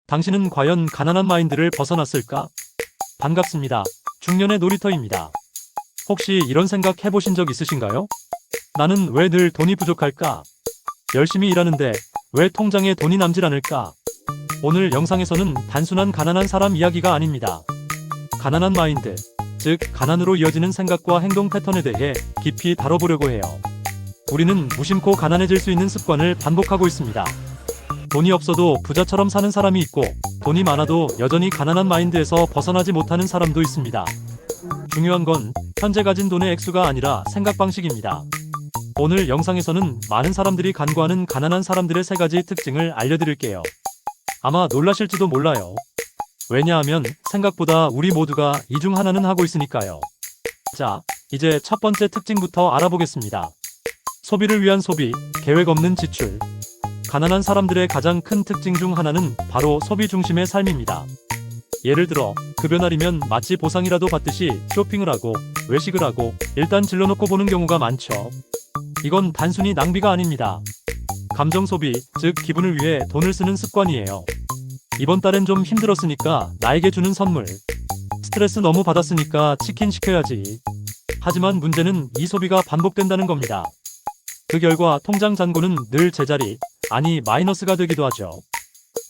당신은 과연 가난한 마인드를 벗어났을까? 반갑습니다. 중년의 놀이터입니다. 혹시 이런 생각 해보신 적 있으신가요? 나는 왜 늘 돈이 부족할까? 열심히 일하는데 왜 통장에 돈이 남질 않을까? 오늘 영상에서는 단순한 가난한 사람 이야기가 아닙니다. 가난한 마인드, 즉 가난으로 이어지는 생각과 행동 패턴에 대해 깊이 다뤄보려고 해요. 우리는 무심코 가난해질 수 있는 습관을 반복하고 있습니다. 돈이 없어도 부자처럼 사는 사람이 있고, 돈이 많아도 여전히 가난한 마인드에서 벗어나지 못하는 사람도 있습니다. 중요한 건 현재 가진 돈의 액수가 아니라 생각 방식입니다. 오늘 영상에서는 많은 사람들이 간과하는 가난한 사람들의 3가지 특징을 알려드릴게요. 아마 놀라실지도 몰라요. 왜냐하면 생각보다 우리 모두가 이 중 하나는 하고 있으니까요. 자, 이제 첫 번째 특징부터 알아보겠습니다. 소비를 위한 소비, 계획 없는 지출. 가난한 사람들의 가장 큰 특징 중 하나는 바로 소비 중심의 삶입니다. 예를 들어 급여 날이면 마치 보상이라도 받듯이 쇼핑을 하고 외식을 하고 일단 질러놓고 보는 경우가 많죠. 이건 단순히 낭비가 아닙니다. 감정 소비, 즉 기분을 위해 돈을 쓰는 습관이에요. 이번 달엔 좀 힘들었으니까 나에게 주는 선물. 스트레스 너무 받았으니까 치킨 시켜야지. 하지만 문제는 이 소비가 반복된다는 겁니다. 그 결과 통장 잔고는 늘 제자리, 아니 마이너스가 되기도 하죠.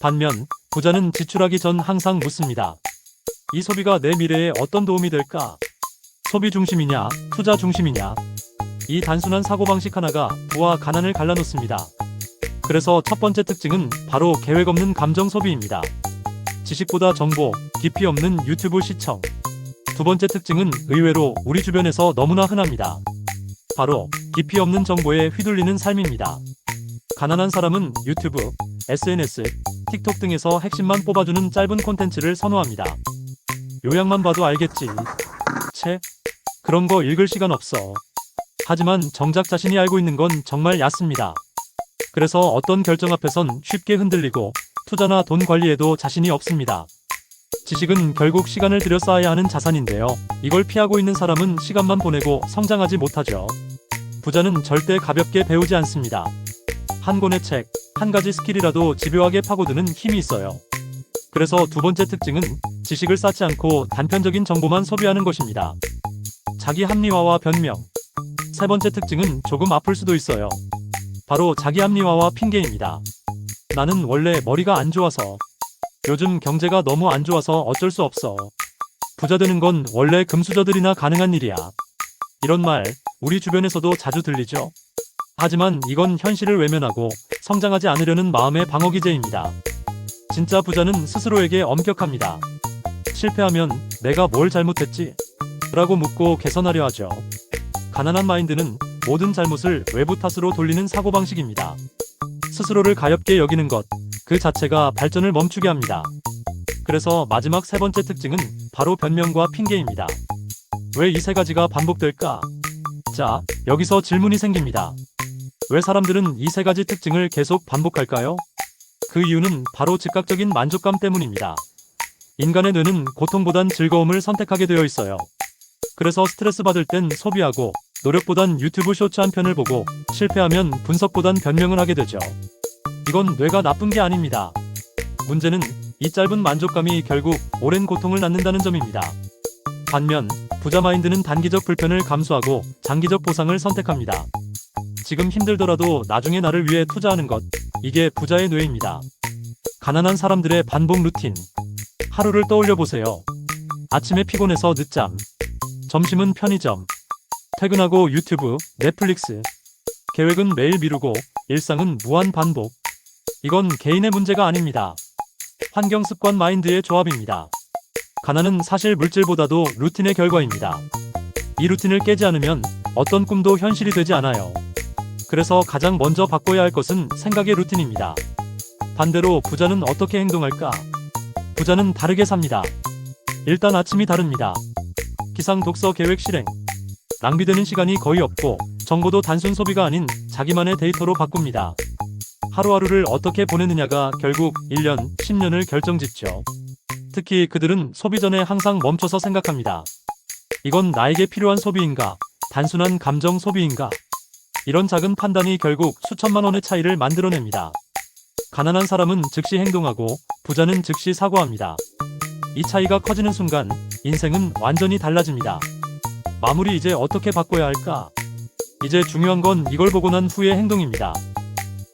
반면 부자는 지출하기 전 항상 묻습니다. 이 소비가 내 미래에 어떤 도움이 될까? 소비 중심이냐, 투자 중심이냐? 이 단순한 사고방식 하나가 부와 가난을 갈라놓습니다. 그래서 첫 번째 특징은 바로 계획 없는 감정 소비입니다. 지식보다 정보, 깊이 없는 유튜브 시청. 두 번째 특징은 의외로 우리 주변에서 너무나 흔합니다. 바로 깊이 없는 정보에 휘둘리는 삶입니다. 가난한 사람은 유튜브, SNS, 틱톡 등에서 핵심만 뽑아주는 짧은 콘텐츠를 선호합니다. 요약만 봐도 알겠지. 채? 그런 거 읽을 시간 없어. 하지만 정작 자신이 알고 있는 건 정말 얕습니다. 그래서 어떤 결정 앞에선 쉽게 흔들리고 투자나 돈 관리에도 자신이 없습니다. 지식은 결국 시간을 들여 쌓아야 하는 자산인데요. 이걸 피하고 있는 사람은 시간만 보내고 성장하지 못하죠. 부자는 절대 가볍게 배우지 않습니다. 한 권의 책, 한 가지 스킬이라도 집요하게 파고드는 힘이 있어요. 그래서 두 번째 특징은 지식을 쌓지 않고 단편적인 정보만 소비하는 것입니다. 자기 합리화와 변명. 세 번째 특징은 조금 아플 수도 있어요. 바로 자기 합리화와 핑계입니다. 나는 원래 머리가 안 좋아서. 요즘 경제가 너무 안 좋아서 어쩔 수 없어. 부자 되는 건 원래 금수저들이나 가능한 일이야. 이런 말, 우리 주변에서도 자주 들리죠? 하지만 이건 현실을 외면하고 성장하지 않으려는 마음의 방어기제입니다. 진짜 부자는 스스로에게 엄격합니다. 실패하면 내가 뭘 잘못했지? 라고 묻고 개선하려 하죠. 가난한 마인드는 모든 잘못을 외부 탓으로 돌리는 사고방식입니다. 스스로를 가엾게 여기는 것, 그 자체가 발전을 멈추게 합니다. 그래서 마지막 3번째 특징은 바로 변명과 핑계입니다. 왜 이 3가지가 반복될까? 자, 여기서 질문이 생깁니다. 왜 사람들은 이 3가지 특징을 계속 반복할까요? 그 이유는 바로 즉각적인 만족감 때문입니다. 인간의 뇌는 고통보단 즐거움을 선택하게 되어 있어요. 그래서 스트레스 받을 땐 소비하고, 노력보단 유튜브 쇼츠 한 편을 보고, 실패하면 분석보단 변명을 하게 되죠. 이건 뇌가 나쁜 게 아닙니다. 문제는 이 짧은 만족감이 결국 오랜 고통을 낳는다는 점입니다. 반면 부자 마인드는 단기적 불편을 감수하고 장기적 보상을 선택합니다. 지금 힘들더라도 나중에 나를 위해 투자하는 것, 이게 부자의 뇌입니다. 가난한 사람들의 반복 루틴. 하루를 떠올려 보세요. 아침에 피곤해서 늦잠, 점심은 편의점, 퇴근하고 유튜브, 넷플릭스. 계획은 매일 미루고 일상은 무한 반복. 이건 개인의 문제가 아닙니다. 환경 습관 마인드의 조합입니다. 가난은 사실 물질보다도 루틴의 결과입니다. 이 루틴을 깨지 않으면 어떤 꿈도 현실이 되지 않아요. 그래서 가장 먼저 바꿔야 할 것은 생각의 루틴입니다. 반대로 부자는 어떻게 행동할까? 부자는 다르게 삽니다. 일단 아침이 다릅니다. 기상 독서 계획 실행. 낭비되는 시간이 거의 없고 정보도 단순 소비가 아닌 자기만의 데이터로 바꿉니다. 하루하루를 어떻게 보내느냐가 결국 1년, 10년을 결정짓죠. 특히 그들은 소비 전에 항상 멈춰서 생각합니다. 이건 나에게 필요한 소비인가? 단순한 감정 소비인가? 이런 작은 판단이 결국 수천만 원의 차이를 만들어냅니다. 가난한 사람은 즉시 행동하고 부자는 즉시 사고합니다. 이 차이가 커지는 순간 인생은 완전히 달라집니다. 마무리 이제 어떻게 바꿔야 할까? 이제 중요한 건 이걸 보고 난 후의 행동입니다.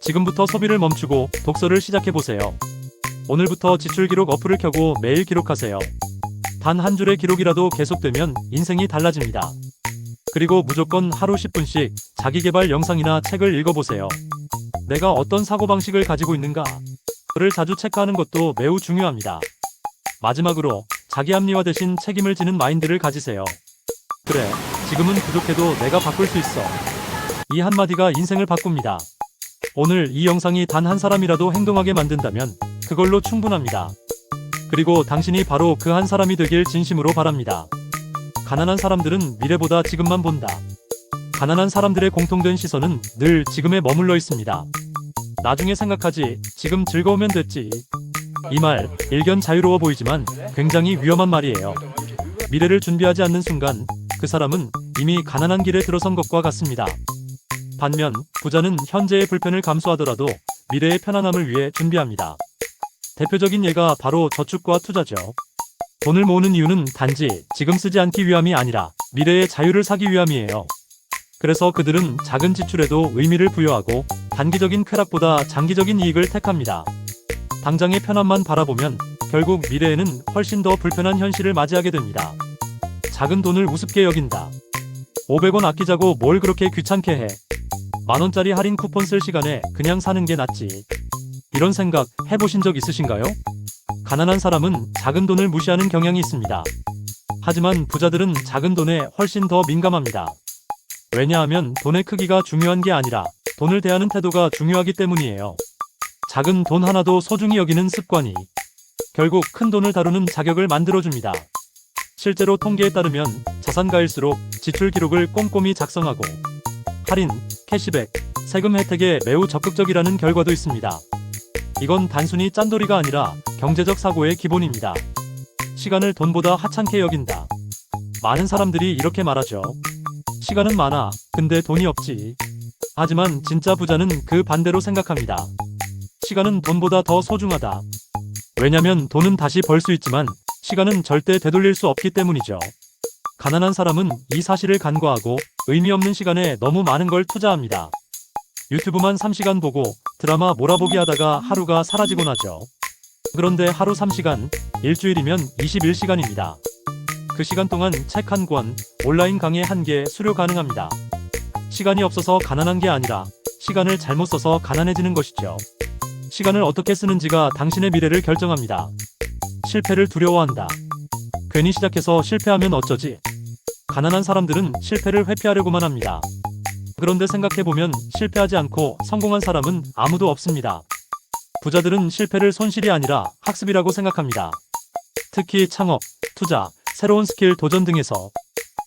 지금부터 소비를 멈추고 독서를 시작해보세요. 오늘부터 지출 기록 어플을 켜고 매일 기록하세요. 단 한 줄의 기록이라도 계속되면 인생이 달라집니다. 그리고 무조건 하루 10분씩 자기계발 영상이나 책을 읽어보세요. 내가 어떤 사고방식을 가지고 있는가? 그를 자주 체크하는 것도 매우 중요합니다. 마지막으로 자기 합리화 대신 책임을 지는 마인드를 가지세요. 그래, 지금은 부족해도 내가 바꿀 수 있어. 이 한마디가 인생을 바꿉니다. 오늘 이 영상이 단 한 사람이라도 행동하게 만든다면 그걸로 충분합니다. 그리고 당신이 바로 그 한 사람이 되길 진심으로 바랍니다. 가난한 사람들은 미래보다 지금만 본다. 가난한 사람들의 공통된 시선은 늘 지금에 머물러 있습니다. 나중에 생각하지, 지금 즐거우면 됐지. 이 말, 일견 자유로워 보이지만 굉장히 위험한 말이에요. 미래를 준비하지 않는 순간 그 사람은 이미 가난한 길에 들어선 것과 같습니다. 반면 부자는 현재의 불편을 감수하더라도 미래의 편안함을 위해 준비합니다. 대표적인 예가 바로 저축과 투자죠. 돈을 모으는 이유는 단지 지금 쓰지 않기 위함이 아니라 미래의 자유를 사기 위함이에요. 그래서 그들은 작은 지출에도 의미를 부여하고 단기적인 쾌락보다 장기적인 이익을 택합니다. 당장의 편함만 바라보면 결국 미래에는 훨씬 더 불편한 현실을 맞이하게 됩니다. 작은 돈을 우습게 여긴다. 500원 아끼자고 뭘 그렇게 귀찮게 해. 만원짜리 할인 쿠폰 쓸 시간에 그냥 사는 게 낫지. 이런 생각 해보신 적 있으신가요? 가난한 사람은 작은 돈을 무시하는 경향이 있습니다. 하지만 부자들은 작은 돈에 훨씬 더 민감합니다. 왜냐하면 돈의 크기가 중요한 게 아니라 돈을 대하는 태도가 중요하기 때문이에요. 작은 돈 하나도 소중히 여기는 습관이 결국 큰 돈을 다루는 자격을 만들어줍니다. 실제로 통계에 따르면 자산가일수록 지출 기록을 꼼꼼히 작성하고 할인, 캐시백, 세금 혜택에 매우 적극적이라는 결과도 있습니다. 이건 단순히 짠돌이가 아니라 경제적 사고의 기본입니다. 시간을 돈보다 하찮게 여긴다. 많은 사람들이 이렇게 말하죠. 시간은 많아, 근데 돈이 없지. 하지만 진짜 부자는 그 반대로 생각합니다. 시간은 돈보다 더 소중하다. 왜냐면 돈은 다시 벌 수 있지만 시간은 절대 되돌릴 수 없기 때문이죠. 가난한 사람은 이 사실을 간과하고 의미 없는 시간에 너무 많은 걸 투자합니다. 유튜브만 3시간 보고 드라마 몰아보기 하다가 하루가 사라지곤 하죠. 그런데 하루 3시간, 일주일이면 21시간입니다. 그 시간 동안 책 한 권, 온라인 강의 1개 수료 가능합니다. 시간이 없어서 가난한 게 아니라 시간을 잘못 써서 가난해지는 것이죠. 시간을 어떻게 쓰는지가 당신의 미래를 결정합니다. 실패를 두려워한다. 괜히 시작해서 실패하면 어쩌지? 가난한 사람들은 실패를 회피하려고만 합니다. 그런데 생각해보면 실패하지 않고 성공한 사람은 아무도 없습니다. 부자들은 실패를 손실이 아니라 학습이라고 생각합니다. 특히 창업, 투자, 새로운 스킬 도전 등에서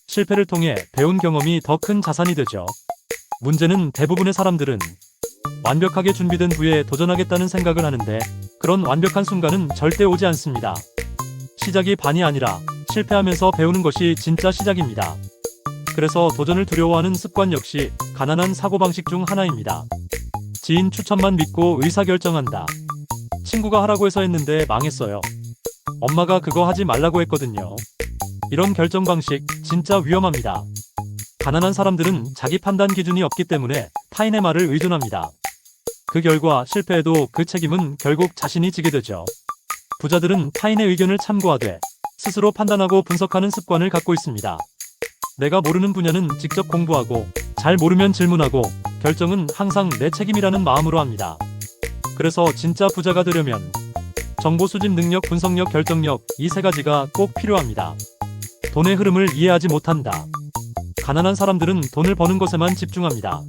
실패를 통해 배운 경험이 더 큰 자산이 되죠. 문제는 대부분의 사람들은 완벽하게 준비된 후에 도전하겠다는 생각을 하는데 그런 완벽한 순간은 절대 오지 않습니다. 시작이 반이 아니라 실패하면서 배우는 것이 진짜 시작입니다. 그래서 도전을 두려워하는 습관 역시 가난한 사고방식 중 하나입니다. 지인 추천만 믿고 의사결정한다. 친구가 하라고 해서 했는데 망했어요. 엄마가 그거 하지 말라고 했거든요. 이런 결정 방식 진짜 위험합니다. 가난한 사람들은 자기 판단 기준이 없기 때문에 타인의 말을 의존합니다. 그 결과 실패해도 그 책임은 결국 자신이 지게 되죠. 부자들은 타인의 의견을 참고하되 스스로 판단하고 분석하는 습관을 갖고 있습니다. 내가 모르는 분야는 직접 공부하고 잘 모르면 질문하고 결정은 항상 내 책임이라는 마음으로 합니다. 그래서 진짜 부자가 되려면 정보 수집 능력, 분석력, 결정력 이 세 가지가 꼭 필요합니다. 돈의 흐름을 이해하지 못한다. 가난한 사람들은 돈을 버는 것에만 집중합니다.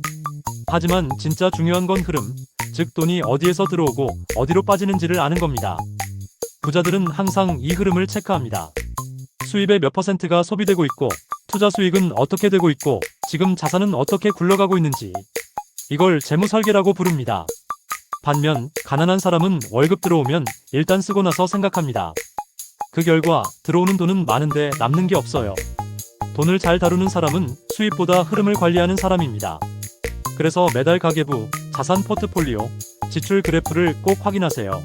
하지만 진짜 중요한 건 흐름, 즉 돈이 어디에서 들어오고 어디로 빠지는지를 아는 겁니다. 부자들은 항상 이 흐름을 체크합니다. 수입의 몇 %가 소비되고 있고 투자 수익은 어떻게 되고 있고 지금 자산은 어떻게 굴러가고 있는지 이걸 재무설계라고 부릅니다. 반면 가난한 사람은 월급 들어오면 일단 쓰고 나서 생각합니다. 그 결과 들어오는 돈은 많은데 남는 게 없어요. 돈을 잘 다루는 사람은 수입보다 흐름을 관리하는 사람입니다. 그래서 매달 가계부, 자산 포트폴리오, 지출 그래프를 꼭 확인하세요.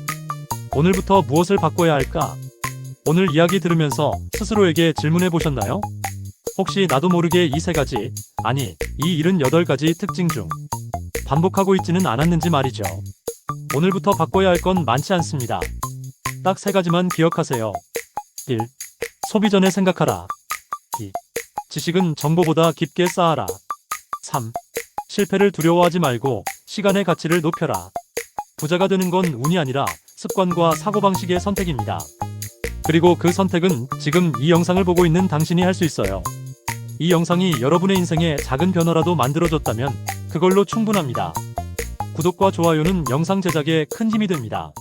오늘부터 무엇을 바꿔야 할까? 오늘 이야기 들으면서 스스로에게 질문해 보셨나요? 혹시 나도 모르게 이 3가지, 아니, 이 78가지 특징 중 반복하고 있지는 않았는지 말이죠. 오늘부터 바꿔야 할 건 많지 않습니다. 딱 3가지만 기억하세요. 1. 소비 전에 생각하라. 2. 지식은 정보보다 깊게 쌓아라. 3. 실패를 두려워하지 말고 시간의 가치를 높여라. 부자가 되는 건 운이 아니라 습관과 사고방식의 선택입니다. 그리고 그 선택은 지금 이 영상을 보고 있는 당신이 할 수 있어요. 이 영상이 여러분의 인생에 작은 변화라도 만들어줬다면 그걸로 충분합니다. 구독과 좋아요는 영상 제작에 큰 힘이 됩니다.